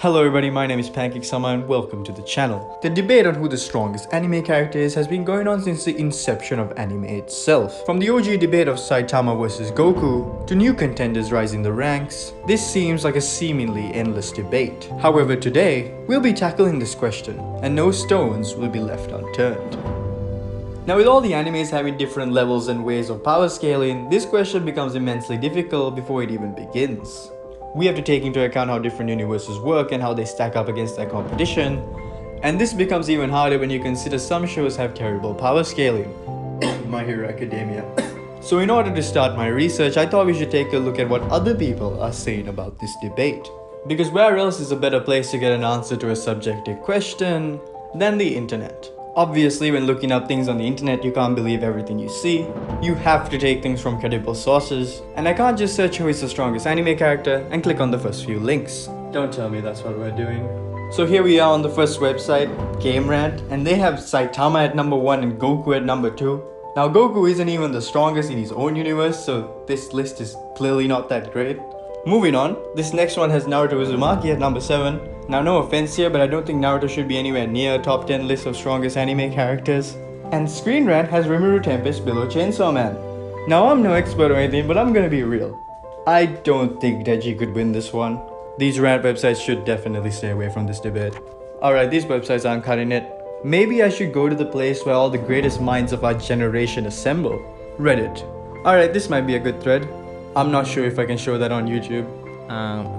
Hello everybody, my name is Pancake-sama and welcome to the channel. The debate on who the strongest anime character is has been going on since the inception of anime itself. From the OG debate of Saitama vs Goku, to new contenders rising the ranks, this seems like a seemingly endless debate. However, today, we'll be tackling this question, and no stones will be left unturned. Now, with all the animes having different levels and ways of power scaling, this question becomes immensely difficult before it even begins. We have to take into account how different universes work and how they stack up against their competition, and this becomes even harder when you consider some shows have terrible power scaling. My Hero Academia. So in order to start my research, I thought we should take a look at what other people are saying about this debate. Because where else is a better place to get an answer to a subjective question than the internet? Obviously, when looking up things on the internet, you can't believe everything you see. You have to take things from credible sources. And I can't just search who is the strongest anime character and click on the first few links. Don't tell me that's what we're doing. So here we are on the first website, Game Rant, and they have Saitama at number 1 and Goku at number 2. Now Goku isn't even the strongest in his own universe, so this list is clearly not that great. Moving on, this next one has Naruto Uzumaki at number 7. Now no offense here, but I don't think Naruto should be anywhere near a top 10 list of strongest anime characters. And Screen Rant has Rimuru Tempest below Chainsaw Man. Now I'm no expert or anything, but I'm gonna be real. I don't think Deji could win this one. These rant websites should definitely stay away from this debate. Alright, these websites aren't cutting it. Maybe I should go to the place where all the greatest minds of our generation assemble. Reddit. Alright, this might be a good thread. I'm not sure if I can show that on YouTube.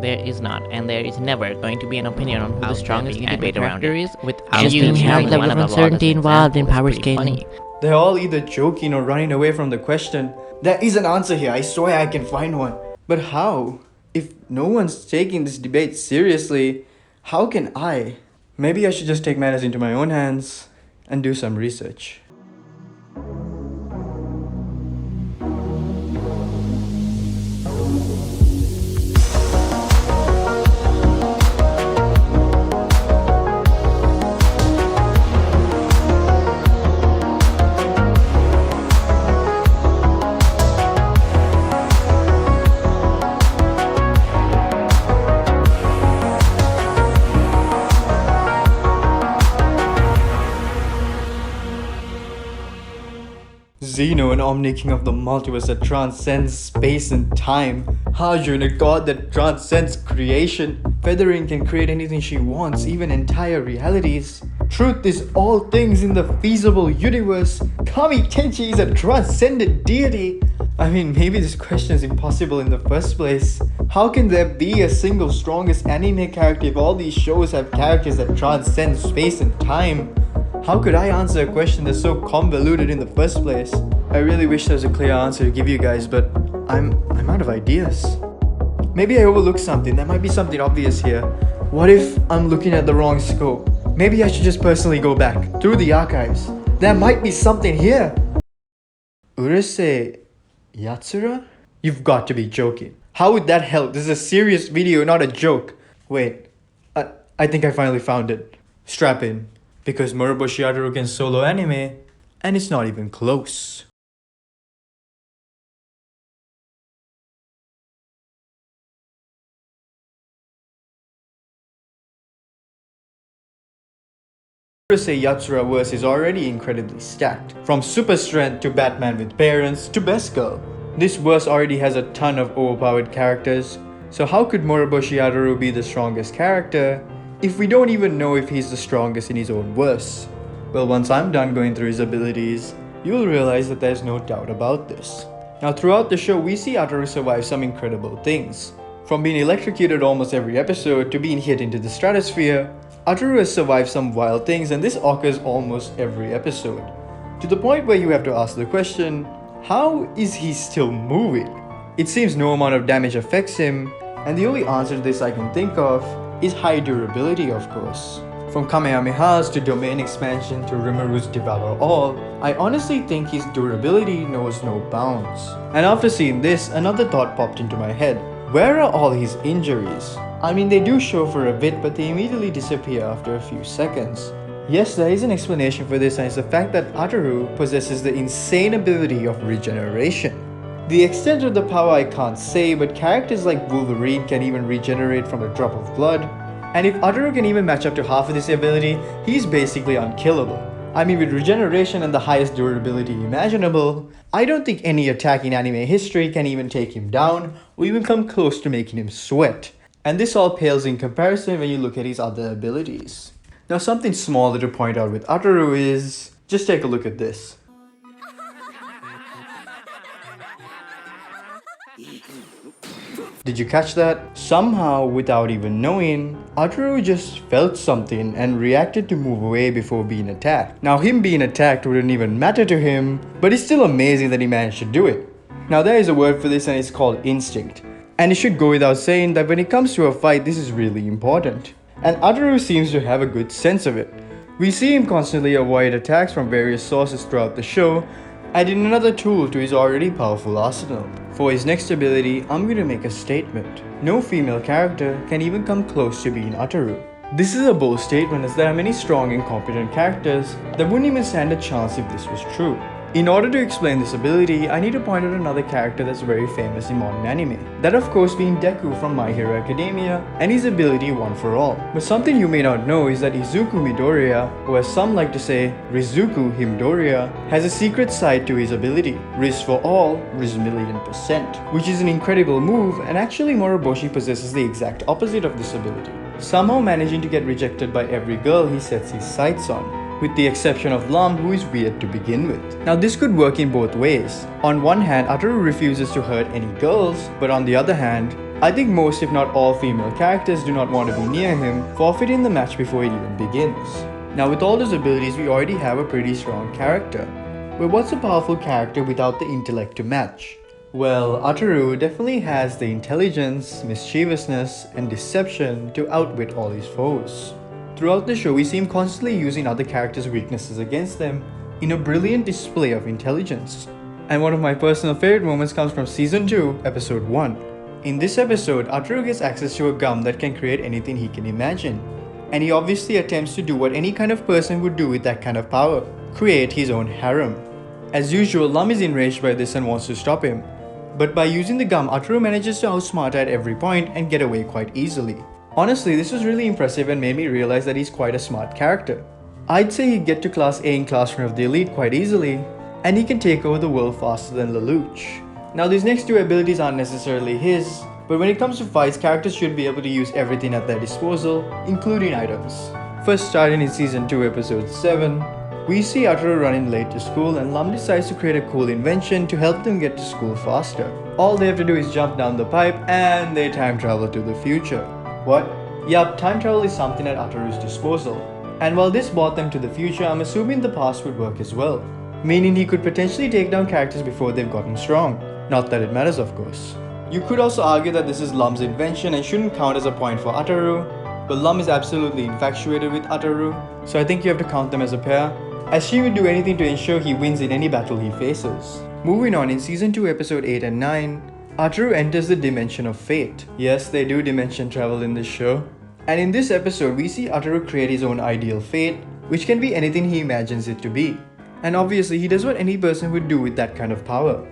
There is not, and there is never going to be an opinion on who the strongest debate around it is, without Just you the sharing level one of of the uncertainty involved in power pretty scaling. funny. They're all either joking or running away from the question. There is an answer here, I swear I can find one. But how? If no one's taking this debate seriously, how can I? Maybe I should just take matters into my own hands and do some research. Zeno, an Omni-King of the multiverse that transcends space and time. Hajun, a god that transcends creation. Feathering can create anything she wants, even entire realities. Truth is all things in the feasible universe. Kami Tenchi is a transcendent deity. I mean, maybe this question is impossible in the first place. How can there be a single strongest anime character if all these shows have characters that transcend space and time? How could I answer a question that's so convoluted in the first place? I really wish there was a clear answer to give you guys, but I'm out of ideas. Maybe I overlooked something. There might be something obvious here. What if I'm looking at the wrong scope? Maybe I should just personally go back through the archives. There might be something here. Urusei Yatsura? You've got to be joking. How would that help? This is a serious video, not a joke. Wait, I think I finally found it. Strap in. Because Moroboshi Ataru can solo anime, and it's not even close. Urusei Yatsura verse is already incredibly stacked. From super strength to Batman with parents to best girl. This verse already has a ton of overpowered characters. So how could Moroboshi Ataru be the strongest character if we don't even know if he's the strongest in his own verse? Well, once I'm done going through his abilities, you'll realize that there's no doubt about this. Now throughout the show, we see Ataru survive some incredible things. From being electrocuted almost every episode to being hit into the stratosphere, Ataru has survived some wild things, and this occurs almost every episode. To the point where you have to ask the question, how is he still moving? It seems no amount of damage affects him, and the only answer to this I can think of is high durability, of course. From Kamehamehas to domain expansion to Rimuru's Devour All, I honestly think his durability knows no bounds. And after seeing this, another thought popped into my head. Where are all his injuries? I mean, they do show for a bit, but they immediately disappear after a few seconds. Yes, there is an explanation for this, and it's the fact that Ataru possesses the insane ability of regeneration. The extent of the power I can't say, but characters like Wolverine can even regenerate from a drop of blood. And if Ataru can even match up to half of this ability, he's basically unkillable. I mean, with regeneration and the highest durability imaginable, I don't think any attack in anime history can even take him down or even come close to making him sweat. And this all pales in comparison when you look at his other abilities. Now, something smaller to point out with Ataru is, just take a look at this. Did you catch that? Somehow, without even knowing, Ataru just felt something and reacted to move away before being attacked. Now, him being attacked wouldn't even matter to him, but it's still amazing that he managed to do it. Now, there is a word for this and it's called instinct. And it should go without saying that when it comes to a fight, this is really important. And Ataru seems to have a good sense of it. We see him constantly avoid attacks from various sources throughout the show, adding another tool to his already powerful arsenal. For his next ability, I'm going to make a statement. No female character can even come close to being Ataru. This is a bold statement as there are many strong and competent characters that wouldn't even stand a chance if this was true. In order to explain this ability, I need to point out another character that's very famous in modern anime. That of course being Deku from My Hero Academia and his ability One for All. But something you may not know is that Izuku Midoriya, or as some like to say, Rizuku Himdoriya, has a secret side to his ability, Riz for All, Riz Million%, which is an incredible move, and actually Moroboshi possesses the exact opposite of this ability, somehow managing to get rejected by every girl he sets his sights on, with the exception of Lam, who is weird to begin with. Now this could work in both ways. On one hand, Ataru refuses to hurt any girls, but on the other hand, I think most if not all female characters do not want to be near him, forfeiting the match before it even begins. Now with all those abilities, we already have a pretty strong character. But what's a powerful character without the intellect to match? Well, Ataru definitely has the intelligence, mischievousness, and deception to outwit all his foes. Throughout the show, we see him constantly using other characters' weaknesses against them in a brilliant display of intelligence. And one of my personal favorite moments comes from Season 2, Episode 1. In this episode, Ataru gets access to a gum that can create anything he can imagine. And he obviously attempts to do what any kind of person would do with that kind of power, create his own harem. As usual, Lam is enraged by this and wants to stop him. But by using the gum, Ataru manages to outsmart at every point and get away quite easily. Honestly, this was really impressive and made me realize that he's quite a smart character. I'd say he'd get to Class A in Classroom of the Elite quite easily, and he can take over the world faster than Lelouch. Now these next two abilities aren't necessarily his, but when it comes to fights, characters should be able to use everything at their disposal, including items. First starting in Season 2 Episode 7, we see Ataru running late to school and Lam decides to create a cool invention to help them get to school faster. All they have to do is jump down the pipe and they time travel to the future. What? Yup, time travel is something at Ataru's disposal. And while this brought them to the future, I'm assuming the past would work as well. Meaning he could potentially take down characters before they've gotten strong. Not that it matters, of course. You could also argue that this is Lam's invention and shouldn't count as a point for Ataru, but Lam is absolutely infatuated with Ataru, so I think you have to count them as a pair, as she would do anything to ensure he wins in any battle he faces. Moving on, in Season 2 Episode 8 and 9, Ataru enters the Dimension of Fate. Yes, they do dimension travel in this show. And in this episode, we see Ataru create his own ideal fate, which can be anything he imagines it to be. And obviously, he does what any person would do with that kind of power.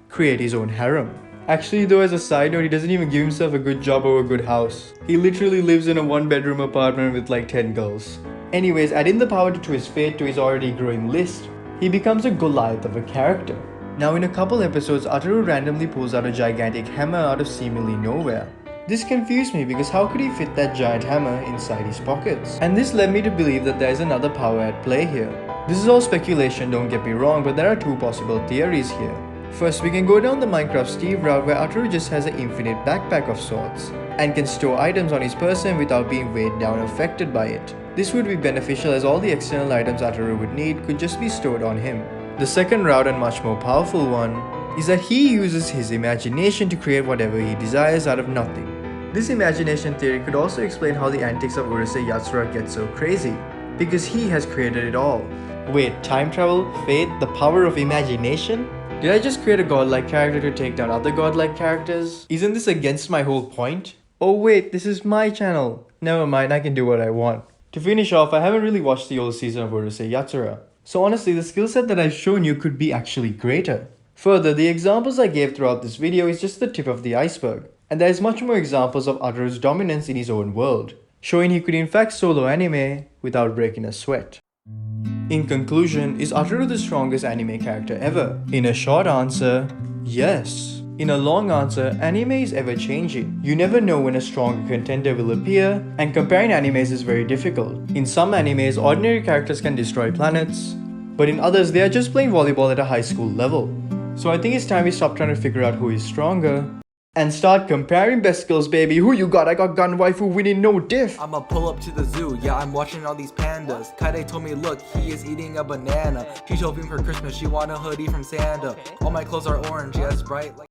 Create his own harem. Actually though, as a side note, he doesn't even give himself a good job or a good house. He literally lives in a one-bedroom apartment with like 10 girls. Anyways, adding the power to twist fate to his already growing list, he becomes a Goliath of a character. Now in a couple episodes, Ataru randomly pulls out a gigantic hammer out of seemingly nowhere. This confused me because how could he fit that giant hammer inside his pockets? And this led me to believe that there is another power at play here. This is all speculation, don't get me wrong, but there are two possible theories here. First, we can go down the Minecraft Steve route where Ataru just has an infinite backpack of sorts and can store items on his person without being weighed down or affected by it. This would be beneficial as all the external items Ataru would need could just be stored on him. The second route, and much more powerful one, is that he uses his imagination to create whatever he desires out of nothing. This imagination theory could also explain how the antics of Urusei Yatsura get so crazy, because he has created it all. Wait, time travel, fate, the power of imagination? Did I just create a godlike character to take down other godlike characters? Isn't this against my whole point? Oh wait, this is my channel. Never mind, I can do what I want. To finish off, I haven't really watched the old season of Urusei Yatsura. So honestly, the skill set that I've shown you could be actually greater. Further, the examples I gave throughout this video is just the tip of the iceberg. And there is much more examples of Ataru's dominance in his own world. showing he could in fact solo anime without breaking a sweat. In conclusion, is Ataru the strongest anime character ever? In a short answer, yes. In a long answer, anime is ever changing. You never know when a stronger contender will appear, and comparing animes is very difficult. In some animes, ordinary characters can destroy planets, but in others, they are just playing volleyball at a high school level. So I think it's time we stop trying to figure out who is stronger and start comparing best skills, baby. Who you got? I got gun waifu winning no diff. I'ma pull up to the zoo, yeah, I'm watching all these pandas. Kaide told me, look, he is eating a banana. She told me for Christmas she want a hoodie from Santa. All my clothes are orange, yes, bright like